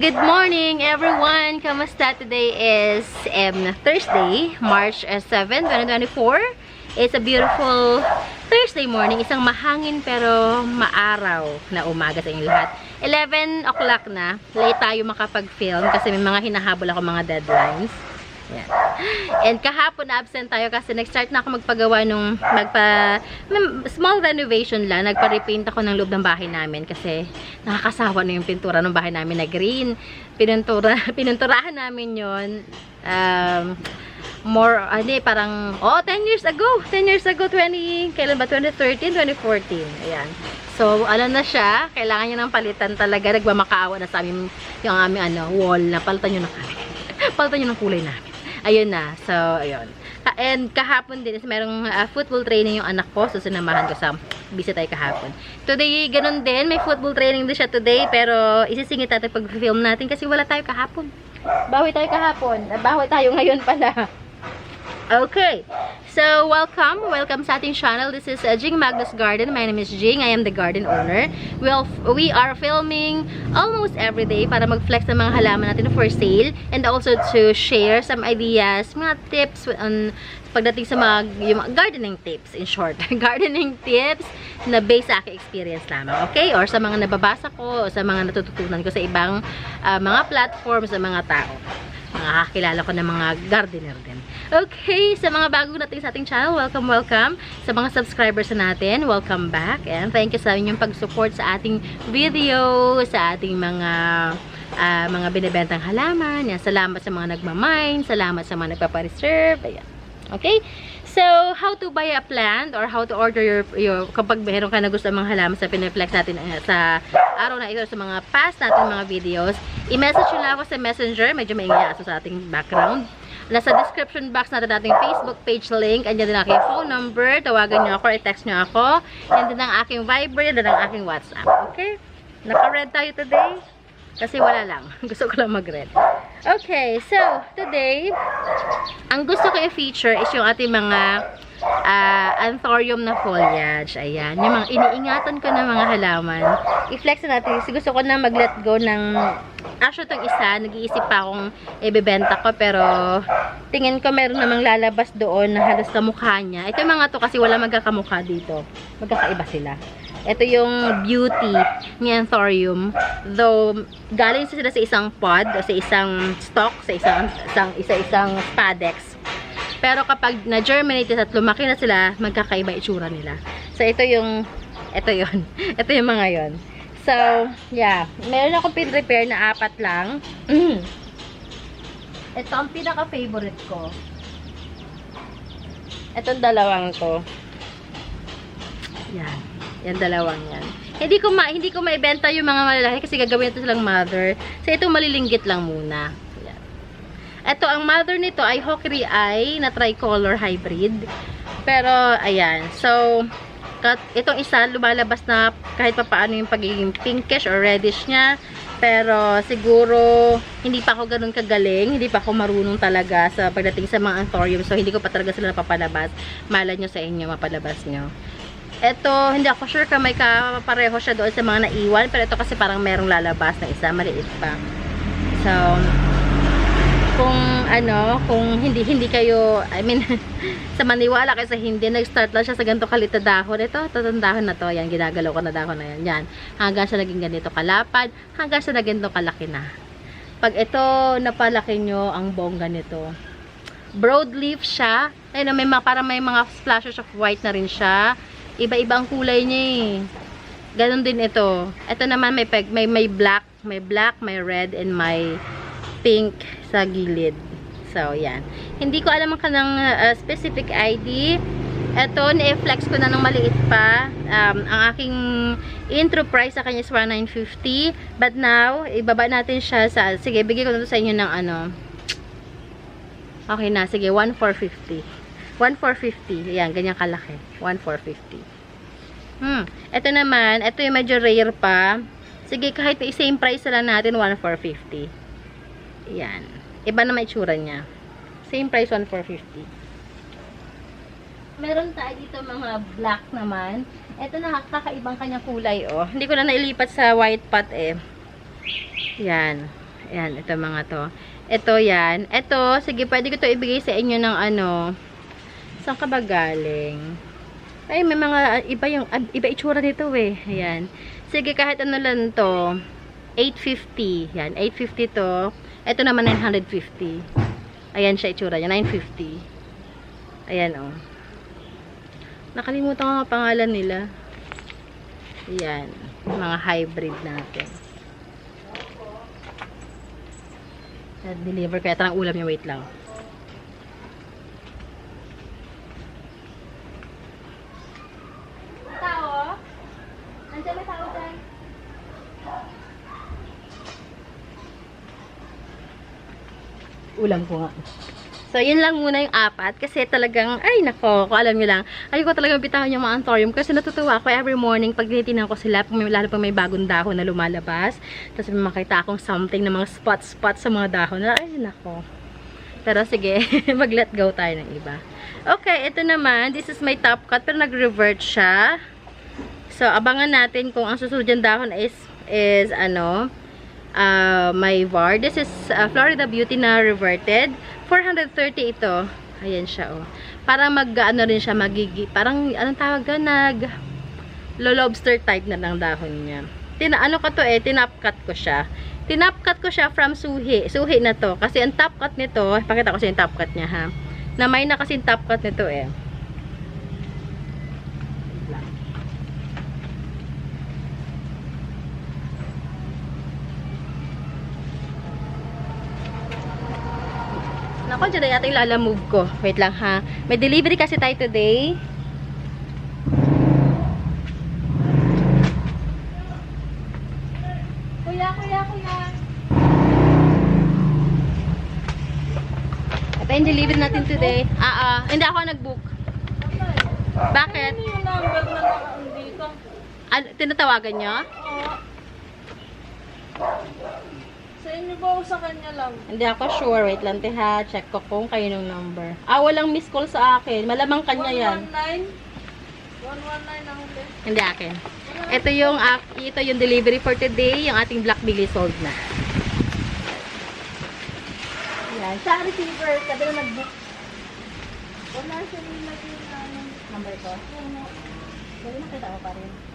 Good morning, everyone! Kamusta? Today is Thursday, March 7, 2024. It's a beautiful Thursday morning. Isang mahangin pero maaraw na umaga sa inyong lahat. 11 o'clock na. Late tayo makapag-film kasi may mga hinahabol ako mga deadlines. Yan. And kahapon absent tayo kasi nag-start na ako magpagawa nung small renovation lang. Nagpa-repaint ako ng loob ng bahay namin kasi nakakasawa na yung pintura ng bahay namin na green. Pininturahan namin yun. Parang 10 years ago. 10 years ago, kailan ba? 2013, 2014. Ayan. So, na siya. Kailangan niya ng palitan talaga. Nagmamakaawa na sa amin yung aming wall na palitan nyo na kami. Palitan nyo ng kulay namin. Ayun na. So, ayun. And kahapon din, merong football training yung anak ko. So, sinamahan ko sa busy tayo kahapon. Today, ganun din. May football training din siya today. Pero, isisingit natin pag-film natin kasi wala tayo kahapon. Bawi tayo kahapon. Bawi tayo ngayon pala. Okay. So, welcome sa ating channel. This is Jing Magnus Garden. My name is Jing. I am the garden owner. We are filming almost every day para mag-flex ng mga halaman natin for sale and also to share some ideas, mga tips on pagdating sa yung gardening tips, in short. Gardening tips na based sa aking experience lamang. Okay? Or sa mga nababasa ko, o sa mga natututunan ko sa ibang mga platforms, sa mga tao. Nakakilala ko ng mga gardener din. Okay, sa mga bago natin sa ating channel, welcome. Sa mga subscribers natin, welcome back. And thank you sa inyong pag-support sa ating video, sa ating mga binibentang halaman. Yan, salamat sa mga nagmamine, salamat sa mga nagpapareserve. Ayan. Okay? So, how to buy a plant or how to order your kapag meron ka na gusto mga halaman sa piniflex natin sa araw na ito sa mga past natin mga videos, i-message nyo lang ako sa messenger. Medyo maingay aso sa ating background. Nasa description box natin ating Facebook page link. Andiyan din ang aking phone number. Tawagan nyo ako or i-text nyo ako. And din ang aking Viber, din ang aking WhatsApp. Okay? Naka-red tayo today. Kasi wala lang. Gusto ko lang mag-red. Okay, so today, ang gusto ko i-feature is yung ating mga anthurium na foliage. Ayan. Yung mga iniingatan ko ng mga halaman. I-flex na natin. Kasi gusto ko na mag-let go ng actually itong isa. Nag-iisip pa akong ibebenta ko. Pero tingin ko meron namang lalabas doon na halos kamukha niya. Ito yung mga to kasi wala magkakamukha dito. Magkakaiba sila. Ito yung beauty ni anthurium. Though, galing sila sa isang pod o sa isang stalk, sa isang spadex. Pero kapag na-germinate at lumaki na sila, magkakaiba itsura nila. So, ito yun. Ito yung mga yon. So, yeah. Meron akong pin-repair na 4 lang. Ito ang pinaka-favorite ko. Itong dalawang to. Yan. Yan, dalawang yan. Hindi ko maibenta yung mga malalaki kasi gagawin ito silang mother. So, itong malilinggit lang muna. Yan. Ito, ang mother nito ay Hawkery Eye na tricolor hybrid. Pero, ayan. So, itong isa, lumalabas na kahit pa paano yung pagiging pinkish or reddish niya. Pero, siguro, hindi pa ako ganun kagaling. Hindi pa ako marunong talaga sa pagdating sa mga anthurium. So, hindi ko pa talaga sila napapalabas. Malay nyo sa inyo, mapalabas nyo. Ito, hindi ako sure kung may kapareho siya doon sa mga naiwan. Pero ito kasi parang merong lalabas na isa. Maliit pa. So, kung hindi kayo, sa maniwala kayo sa hindi, nag-start lang siya sa ganito kalit na dahon. Ito dahon na to. Yan, ginagalaw ko na dahon na yan. Yan. Hanggang siya naging ganito kalapad. Hanggang siya naging ganito kalaki na. Pag ito, napalaki nyo ang bongga nito. Broadleaf siya. Ayun, parang may mga splashes of white na rin siya. Iba-iba ang kulay niya eh. Ganon din ito. Ito naman may black, may red, and may pink sa gilid. So, yan. Hindi ko alam ang kanang specific ID. Ito, ni-flex ko na ng maliit pa. Ang aking intro price sa kanya is $1,950. But now, ibaba natin siya sa, sige, bigay ko na to sa inyo ng okay na, sige, $1,450. $1,450. Ayan, ganyan kalaki. $1,450. Ito naman, ito yung medyo rare pa. Sige, kahit same price lang natin, $1,450. Ayan. Iba na may itsura niya. Same price, $1,450. Meron tayo dito mga black naman. Ito na, kakaibang kanyang kulay, oh. Hindi ko na nailipat sa white pot, eh. Yan. Ayan, ito mga to. Ito yan. Ito, sige, pwede ko to ibigay sa inyo ng ano. Saan ka ba galing? Ay, may mga iba itsura nito eh. Ayan. Sige, kahit ano lang to. 850. Yan, 850 to. Ito naman 950. Ayan siya itsura niya, 950. Ayan oh. Nakalimutan ko ang pangalan nila. Ayan, mga hybrid natin. Deliver kaya ito ng ulam niya, wait lang. Tao? Nandiyan may tao dyan? Ulam ko nga. So, yun lang muna yung apat. Kasi talagang, ay nako, kung alam nyo lang, ayoko talagang bitawan yung mga anthurium. Kasi natutuwa ako every morning pag tinitingnan ko sila, lalo pag may bagong dahon na lumalabas. Tapos may makita akong something na mga spot sa mga dahon. Ay nako. Pero sige, mag-let go tayo ng iba. Okay, ito naman, this is my top cut, pero nag-revert siya. So, abangan natin kung ang susunod yung dahon is ano, my var. This is Florida Beauty na reverted. 430 ito. Ayan siya, oh. Parang mag-ano rin siya, parang, anong tawag doon? Lobster type na ng dahon niya. Ano ko to eh, tinapcut ko siya. Tinapcut ko siya from suhi. Suhi na to. Kasi ang top cut nito, pakita ko sa yung top cut niya, ha. Namay na kasi yung top cut nito, eh. Ako, dyan na yata yung lalamove ko. Wait lang ha. May delivery kasi tayo today. Kuya. Ito yung delivery natin today. Hindi ako nag-book. Bakit? Ano yung number na nandito? Tinatawagan nyo? Oo. Sa inyo ba o sa kanya lang? Hindi ako sure. Wait lang, ha. Check ko kung kayo ng number. Walang miss call sa akin. Malamang kanya yan. 119 ang ulit. Hindi akin. Ito yung delivery for today. Yung ating Black Billy sold na. Yan. Sa receiver, sabi na nag-book. Wala siya nilagay na ano. Number ko. Dali nakita mo pa rin.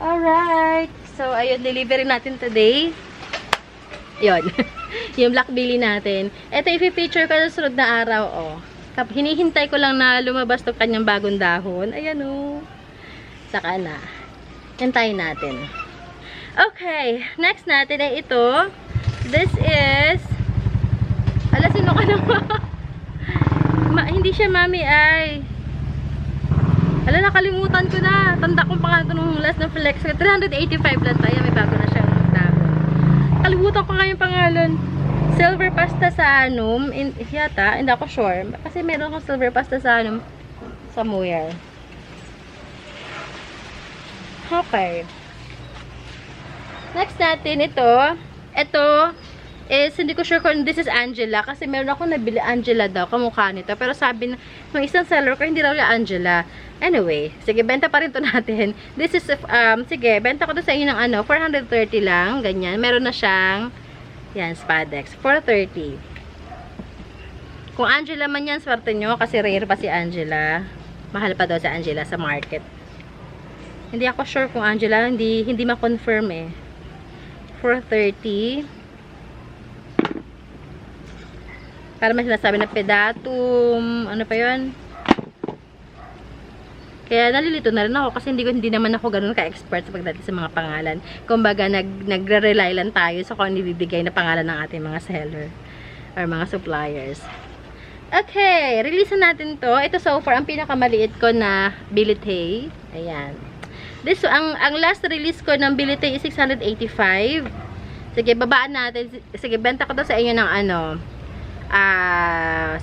Alright. So, ayun, delivery natin today. Yun. Yung Black Billy natin. Ito, i-feature ko sa sunod na araw, oh. Hinihintay ko lang na lumabas to kanyang bagong dahon. Ayan, oh. Saka na. Hintayin natin. Okay. Next natin ay ito. This is... sino ka naman? Hindi siya mami ay... nakalimutan ko na. Tanda kong pangalan ito nung last na flex. 385 lang tayo. May bago na siyang dahon. Kalimutan ko nga yung pangalan. Silver pasta sa anum. Yata. Hindi ako sure. Kasi meron akong silver pasta sa anum. Somewhere. Okay. Next natin ito. Ito is, hindi ko sure kung this is Angela. Kasi meron ako nabili Angela daw. Kamukha nito. Pero sabi ng isang seller ko, hindi raw yung Angela. Anyway, sige, benta pa rin to natin. This is, sige, benta ko to sa inyo ng 430 lang. Ganyan. Meron na siyang, yan, Spadex. 430. Kung Angela man yan, swerte nyo. Kasi rare pa si Angela. Mahal pa daw si Angela sa market. Hindi ako sure kung Angela. Hindi ma-confirm eh. 430. Para may sinasabi na pedatum. Ano pa yun? Kaya nalilito na rin ako kasi hindi naman ako ganun ka-expert sa pagdating sa mga pangalan. Kumbaga, nagre-rely lang tayo sa kung ibibigay na pangalan ng ating mga seller or mga suppliers. Okay, release natin to. Ito so far, ang pinakamaliit ko na bilite. Ayan. Ang last release ko ng bilite is 685. Sige, babaan natin. Sige, benta ko to sa inyo ng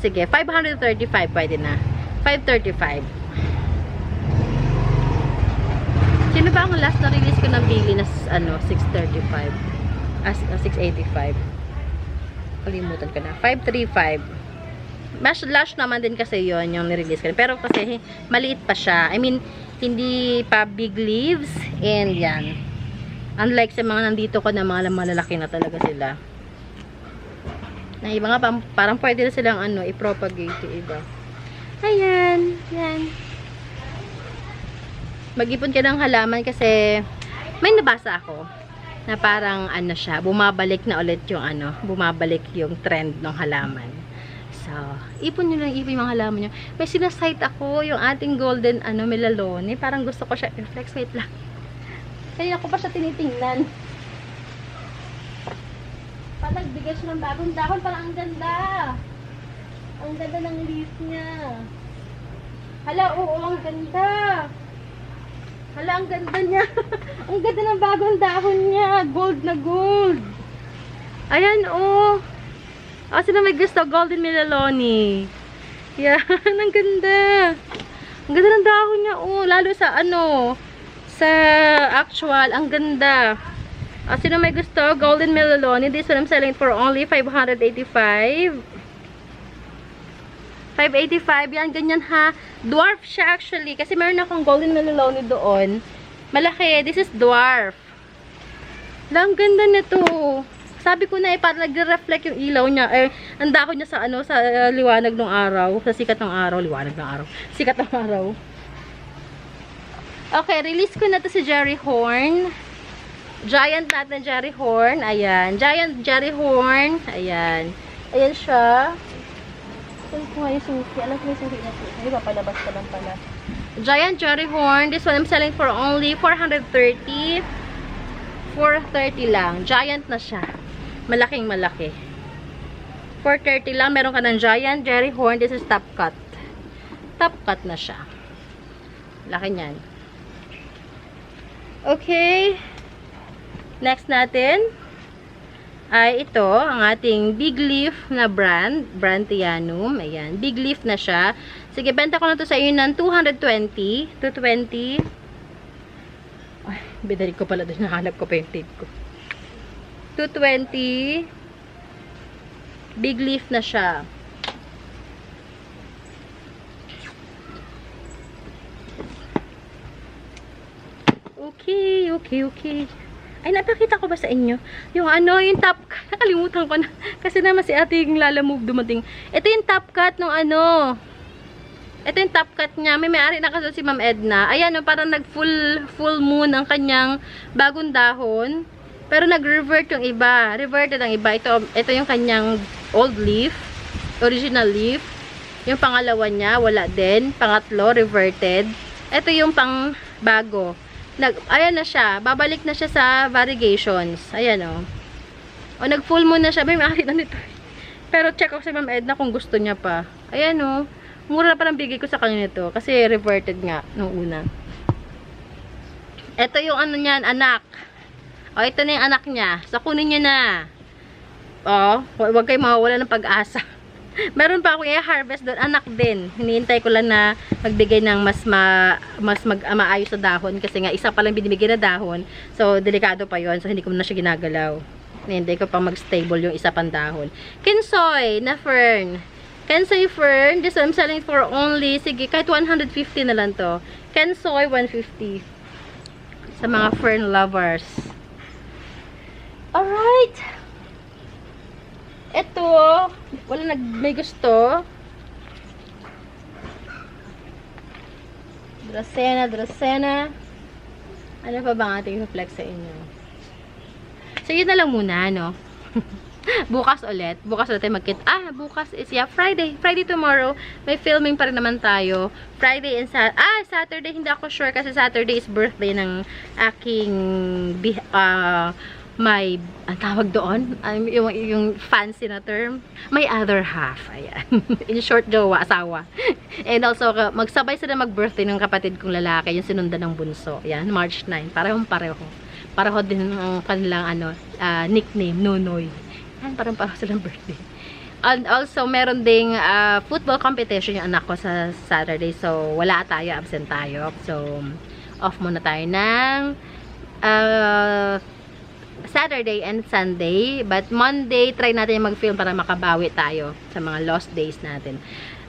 sige, 535 pwede na. 535. Sino ba ang last na release ko ng bili na 635? 685. Kalimutan ko na. 535. Lash naman din kasi yon yung nirelease ko. Pero kasi maliit pa siya. I mean, hindi pa big leaves. And yan. Unlike sa mga nandito ko na mga malalaki na talaga sila. Na iba nga, parang pwede na silang ano, i-propagate yung iba. Ayan. Yan. Mag-ipon ka ng halaman kasi may nabasa ako na parang ano siya, bumabalik na ulit yung ano, bumabalik yung trend ng halaman. So, ipon nyo lang, ipon yung mga halaman nyo. May sinasite ako, yung ating golden ano, melalone. Parang gusto ko siya, reflex, wait lang. Kaya ako pa siya tinitingnan. Parang nagbigay siya ng bagong dahon, parang ang ganda. Ang ganda ng leaf niya. Hala, oo, ang ganda. Hala, ang ganda niya. Ang ganda ng bagong dahon niya. Gold na gold. Ayan, oh. Kasi na may gusto, golden melalone. Yan, ang ganda. Ang ganda ng dahon niya, oh. Lalo sa ano, sa actual, ang ganda. Kasi na may gusto, golden melalone. This one I'm selling for only 585. 585, yan, ganyan ha. Dwarf siya actually. Kasi meron akong golden melalone doon. Malaki. This is dwarf. Lang ganda na to. Sabi ko na parang nagre-reflect yung ilaw niya. Ang dahon niya sa ano, sa liwanag ng araw. Sa sikat ng araw. Liwanag ng araw. Sikat ng araw. Okay, release ko na to si Jerry Horn. Giant natin Jerry Horn. Ayan. Giant Jerry Horn. Ayan. Ayan siya. Ito ko nga yung suki. Alam ko yung suki niya. Hindi ba? Palabas ka lang pala. Giant Jerry Horn. This one I'm selling for only 430. 430 lang. Giant na siya. Malaking malaki. 430 lang. Meron ka ng Giant Jerry Horn. This is top cut. Top cut na siya. Laki niyan. Okay. Next natin ay ito, ang ating big leaf na brand, Brandtianum. Ayan, big leaf na siya. Sige, benta ko na to sa inyo ng 220. 220. Ay, binalik ko pala doon. Nahanap ko pa yung tape ko. 220. Big leaf na siya. Okay, okay, okay. Ay, napakita ko ba sa inyo? Yung ano, yung top cut. Nakalimutan ko na. Kasi naman si ate yung Lala Move dumating. Ito yung top cut ng ano. Ito yung top cut niya. May-ari na kasi si Ma'am Edna. Ayan, no, parang nag-full moon ang kanyang bagong dahon. Pero nag-revert yung iba. Reverted ang iba. Ito yung kanyang old leaf. Original leaf. Yung pangalawa niya, wala din. Pangatlo, reverted. Ito yung pang bago. Ayan na siya. Babalik na siya sa variegations. Ayan, o. O, nag-full moon na siya. May maaari na nito. Pero check ako si Ma'am Edna kung gusto niya pa. Ayan, o. Mura na parang bigay ko sa kanya nito. Kasi reverted nga nung una. Ito yung ano niyan, anak. O, ito na yung anak niya. So, kunin niyo na. O, huwag kayo mawawala ng pag-asa. Meron pa akong i-harvest doon. Anak din. Hinihintay ko lang na magbigay ng mas maayos na dahon. Kasi nga, isa pa lang binibigay na dahon. So, delikado pa yon. So, hindi ko na siya ginagalaw. Hinihintay ko pang mag-stable yung isa pang dahon. Kinsoy na fern. Kinsoy fern. This one I'm selling for only, sige, kahit 150 na lang to. Kinsoy, 150. Sa mga fern lovers. Alright. Ito, wala may gusto. Dracena. Ano pa ba ang ating reflex sa inyo? So, yun na lang muna, no? Bukas ulit tayo magkita. Bukas is, yeah, Friday tomorrow. May filming pa rin naman tayo. Friday and Saturday, hindi ako sure kasi Saturday is birthday ng aking may, ang tawag doon, yung fancy na term, my other half. Ayan. In short, jowa, asawa. And also, magsabay sila mag-birthday ng kapatid kong lalaki, yung sinundan ng bunso. Ayan, March 9. Parehong-pareho. Pareho din ang kanilang nickname, Nonoy. Ayan, parang-pareho silang birthday. And also, meron ding football competition yung anak ko sa Saturday. So, wala tayo, absent tayo. So, off muna tayo ng Saturday and Sunday. But Monday, try natin mag-film para makabawi tayo sa mga lost days natin.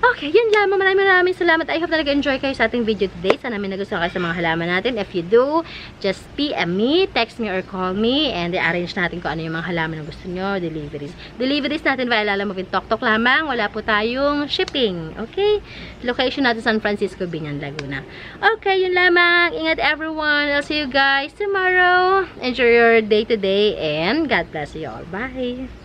Okay, yun lang. Maraming salamat. I hope na nag-enjoy kayo sa ating video today. Sana may nagustuhan kayo sa mga halaman natin. If you do, just PM me, text me, or call me, and i-arrange natin kung ano yung mga halaman na gusto nyo, deliveries. Deliveries natin via Lalamove Tok lamang. Wala po tayong shipping. Okay? Location natin San Francisco, Binyan, Laguna. Okay, yun lamang. Ingat everyone. I'll see you guys tomorrow. Enjoy your day today, and God bless you all. Bye!